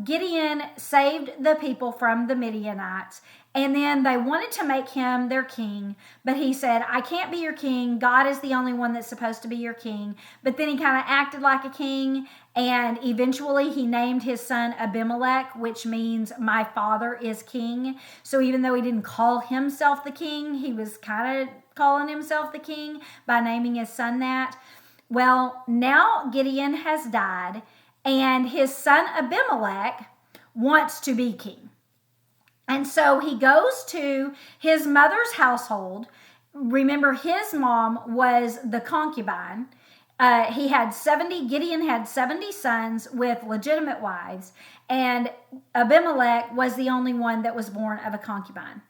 Gideon saved the people from the Midianites, and then they wanted to make him their king, but he said, I can't be your king. God is the only one that's supposed to be your king. But then he kind of acted like a king, and eventually he named his son Abimelech, which means my father is king. So even though he didn't call himself the king, he was kind of calling himself the king by naming his son that. Well, now Gideon has died, and his son Abimelech wants to be king. And so he goes to his mother's household. Remember, his mom was the concubine. Gideon had 70 sons with legitimate wives, and Abimelech was the only one that was born of a concubine.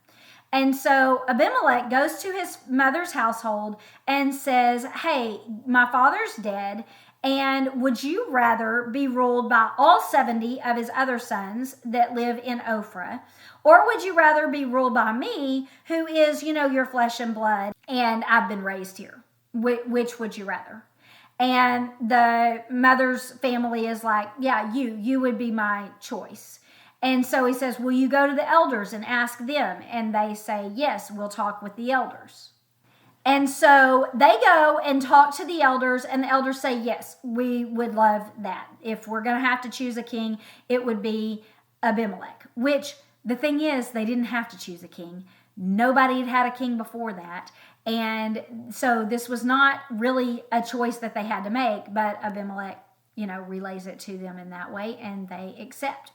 And so Abimelech goes to his mother's household and says, hey, my father's dead, and would you rather be ruled by all 70 of his other sons that live in Ophrah? Or would you rather be ruled by me, who is, your flesh and blood, and I've been raised here? Which would you rather? And the mother's family is like, yeah, you would be my choice. And so he says, will you go to the elders and ask them? And they say, yes, we'll talk with the elders. And so they go and talk to the elders, and the elders say, yes, we would love that. If we're going to have to choose a king, it would be Abimelech, which the thing is, they didn't have to choose a king. Nobody had had a king before that. And so this was not really a choice that they had to make, but Abimelech, relays it to them in that way, and they accept.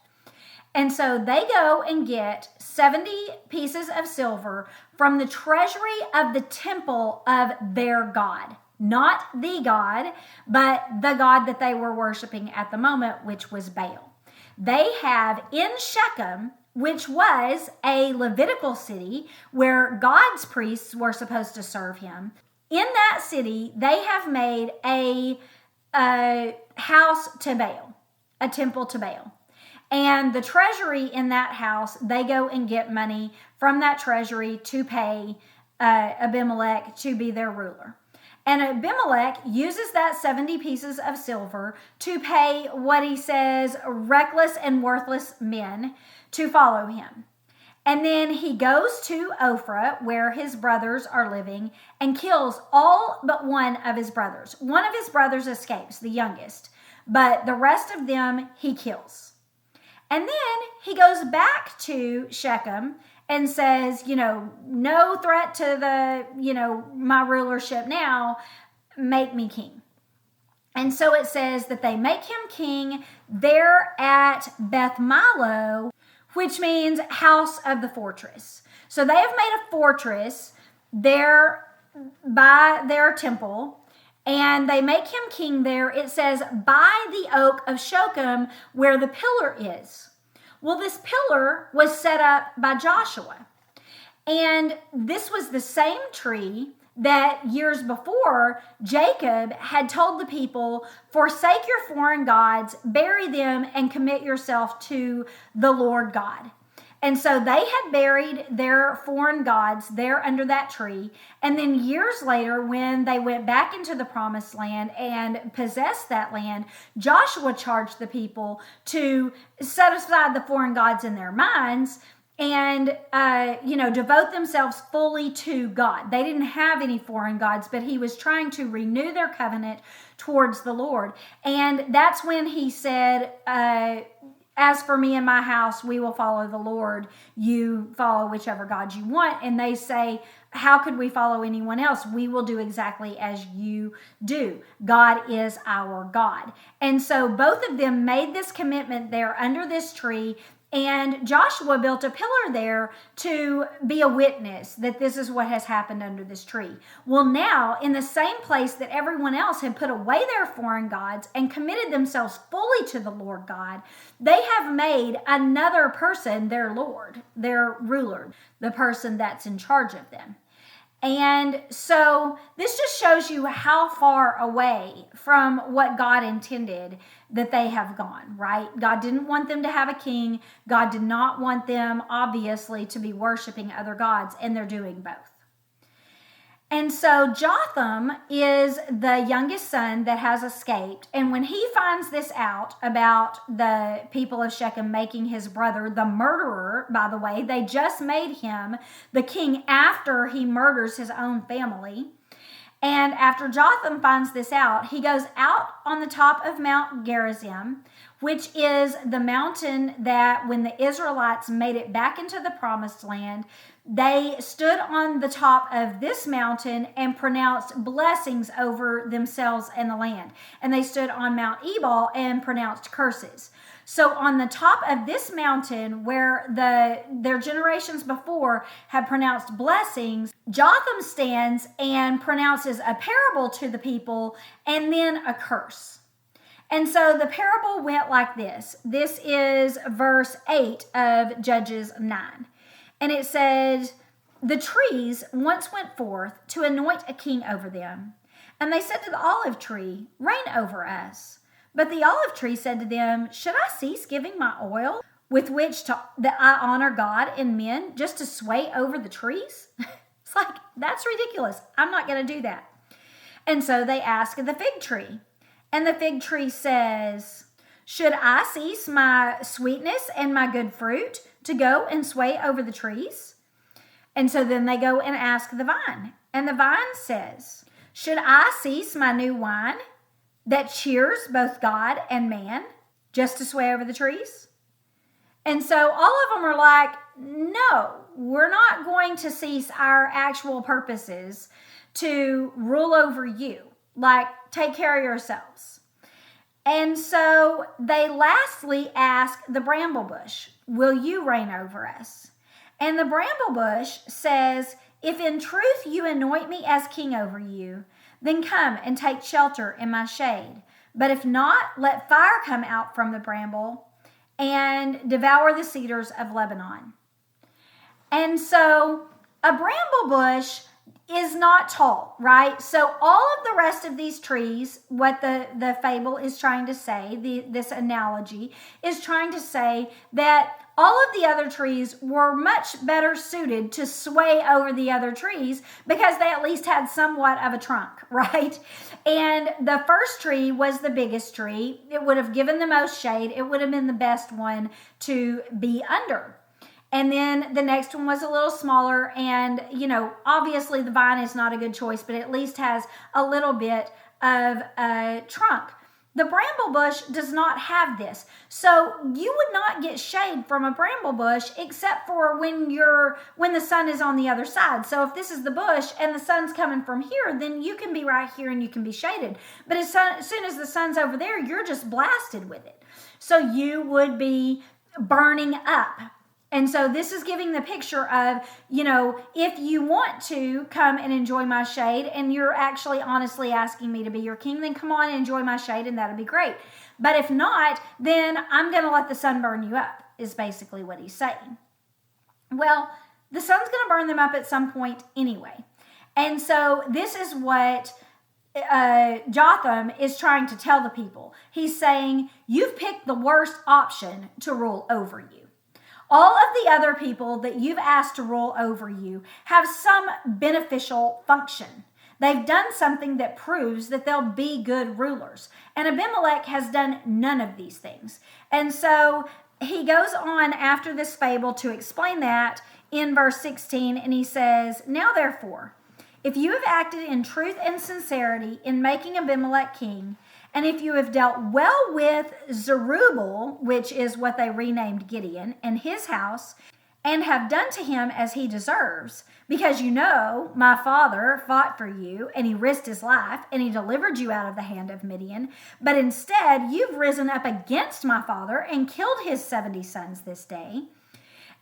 And so they go and get 70 pieces of silver from the treasury of the temple of their God. Not the God, but the God that they were worshiping at the moment, which was Baal. They have in Shechem, which was a Levitical city where God's priests were supposed to serve him. In that city, they have made a house to Baal, a temple to Baal. And the treasury in that house, they go and get money from that treasury to pay Abimelech to be their ruler. And Abimelech uses that 70 pieces of silver to pay what he says reckless and worthless men to follow him. And then he goes to Ophrah, where his brothers are living, and kills all but one of his brothers. One of his brothers escapes, the youngest, but the rest of them he kills. And then he goes back to Shechem and says, no threat to my rulership now, make me king. And so it says that they make him king there at Beth Milo, which means house of the fortress. So they have made a fortress there by their temple, and they make him king there. It says, by the oak of Shechem, where the pillar is. Well, this pillar was set up by Joshua. And this was the same tree that years before Jacob had told the people, forsake your foreign gods, bury them, and commit yourself to the Lord God. And so they had buried their foreign gods there under that tree. And then years later, when they went back into the promised land and possessed that land, Joshua charged the people to set aside the foreign gods in their minds and, devote themselves fully to God. They didn't have any foreign gods, but he was trying to renew their covenant towards the Lord. And that's when he said, as for me and my house, we will follow the Lord. You follow whichever God you want. And they say, how could we follow anyone else? We will do exactly as you do. God is our God. And so both of them made this commitment there under this tree. And Joshua built a pillar there to be a witness that this is what has happened under this tree. Well, now, in the same place that everyone else had put away their foreign gods and committed themselves fully to the Lord God, they have made another person their Lord, their ruler, the person that's in charge of them. And so this just shows you how far away from what God intended that they have gone, right? God didn't want them to have a king. God did not want them, obviously, to be worshiping other gods, and they're doing both. And so Jotham is the youngest son that has escaped. And when he finds this out about the people of Shechem making his brother the murderer, by the way, they just made him the king after he murders his own family. And after Jotham finds this out, he goes out on the top of Mount Gerizim, which is the mountain that when the Israelites made it back into the promised land, they stood on the top of this mountain and pronounced blessings over themselves and the land. And they stood on Mount Ebal and pronounced curses. So on the top of this mountain where their generations before had pronounced blessings, Jotham stands and pronounces a parable to the people and then a curse. And so the parable went like this. This is verse 8 of Judges 9. And it says, "The trees once went forth to anoint a king over them. And they said to the olive tree, 'Reign over us.' But the olive tree said to them, 'Should I cease giving my oil with which that I honor God and men just to sway over the trees?'" It's like, that's ridiculous. I'm not going to do that. And so they ask the fig tree. And the fig tree says, "Should I cease my sweetness and my good fruit to go and sway over the trees?" And so then they go and ask the vine. And the vine says, "Should I cease my new wine that cheers both God and man just to sway over the trees?" And so all of them are like, no, we're not going to cease our actual purposes to rule over you. Like, take care of yourselves. And so they lastly ask the bramble bush, "Will you reign over us?" And the bramble bush says, "If in truth you anoint me as king over you, then come and take shelter in my shade. But if not, let fire come out from the bramble and devour the cedars of Lebanon." And so a bramble bush is not tall, right? So all of the rest of these trees, what the fable is trying to say, this analogy is trying to say that all of the other trees were much better suited to sway over the other trees because they at least had somewhat of a trunk, right? And the first tree was the biggest tree. It would have given the most shade. It would have been the best one to be under. And then the next one was a little smaller, and, obviously the vine is not a good choice, but it at least has a little bit of a trunk. The bramble bush does not have this. So you would not get shade from a bramble bush except for when the sun is on the other side. So if this is the bush and the sun's coming from here, then you can be right here and you can be shaded. But as soon as the sun's over there, you're just blasted with it. So you would be burning up. And so this is giving the picture of, if you want to come and enjoy my shade and you're actually honestly asking me to be your king, then come on and enjoy my shade and that'll be great. But if not, then I'm going to let the sun burn you up, is basically what he's saying. Well, the sun's going to burn them up at some point anyway. And so this is what Jotham is trying to tell the people. He's saying, you've picked the worst option to rule over you. All of the other people that you've asked to rule over you have some beneficial function. They've done something that proves that they'll be good rulers. And Abimelech has done none of these things. And so he goes on after this fable to explain that in verse 16, and he says, "Now therefore, if you have acted in truth and sincerity in making Abimelech king, and if you have dealt well with Zerubbabel," which is what they renamed Gideon, "and his house, and have done to him as he deserves, because my father fought for you, and he risked his life, and he delivered you out of the hand of Midian. But instead, you've risen up against my father and killed his 70 sons this day.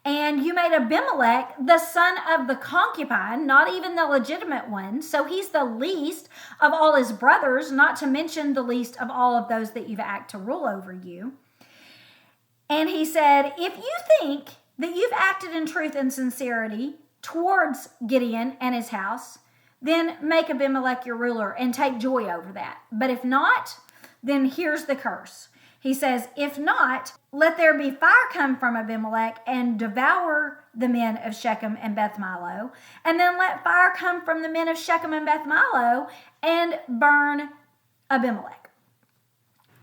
And you made Abimelech the son of the concubine, not even the legitimate one. So he's the least of all his brothers, not to mention the least of all of those that you've asked to rule over you." And he said, "If you think that you've acted in truth and sincerity towards Gideon and his house, then make Abimelech your ruler and take joy over that. But if not, then here's the curse." He says, "If not, let there be fire come from Abimelech and devour the men of Shechem and Beth Milo, and then let fire come from the men of Shechem and Beth Milo and burn Abimelech.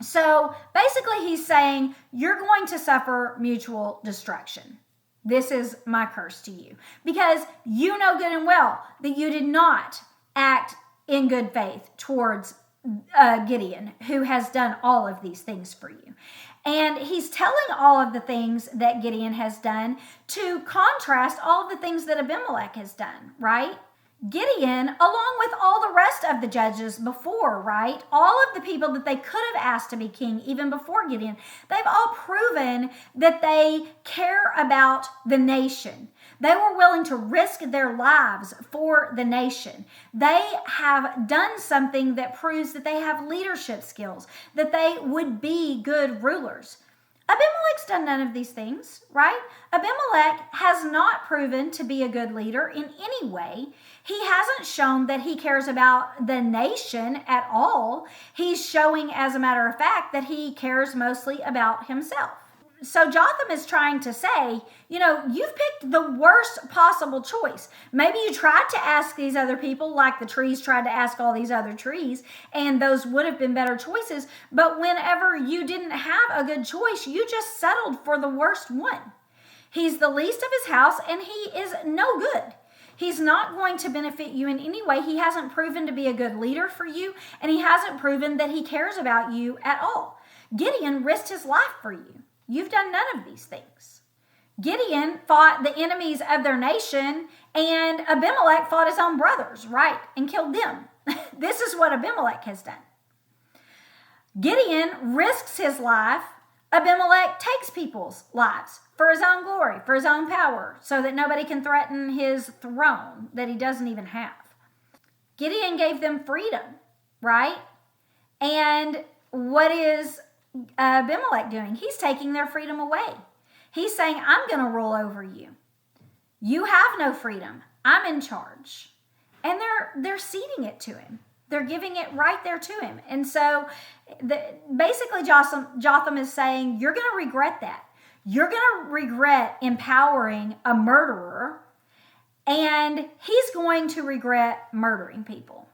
So basically he's saying, you're going to suffer mutual destruction. This is my curse to you, because you know good and well that you did not act in good faith towards Gideon, who has done all of these things for you. And he's telling all of the things that Gideon has done to contrast all of the things that Abimelech has done, right? Gideon, along with all the rest of the judges before, right? All of the people that they could have asked to be king even before Gideon, they've all proven that they care about the nation. They were willing to risk their lives for the nation. They have done something that proves that they have leadership skills, that they would be good rulers. Abimelech's done none of these things, right? Abimelech has not proven to be a good leader in any way. He hasn't shown that he cares about the nation at all. He's showing, as a matter of fact, that he cares mostly about himself. So Jotham is trying to say, you've picked the worst possible choice. Maybe you tried to ask these other people, like the trees tried to ask all these other trees, and those would have been better choices. But whenever you didn't have a good choice, you just settled for the worst one. He's the least of his house, and he is no good. He's not going to benefit you in any way. He hasn't proven to be a good leader for you, and he hasn't proven that he cares about you at all. Gideon risked his life for you. You've done none of these things. Gideon fought the enemies of their nation, and Abimelech fought his own brothers, right, and killed them. This is what Abimelech has done. Gideon risks his life. Abimelech takes people's lives for his own glory, for his own power, so that nobody can threaten his throne that he doesn't even have. Gideon gave them freedom, right? And what is Abimelech doing? He's taking their freedom away. He's saying, I'm going to rule over you. You have no freedom. I'm in charge. And they're ceding it to him. They're giving it right there to him. And so basically Jotham is saying, you're going to regret that. You're going to regret empowering a murderer, and he's going to regret murdering people.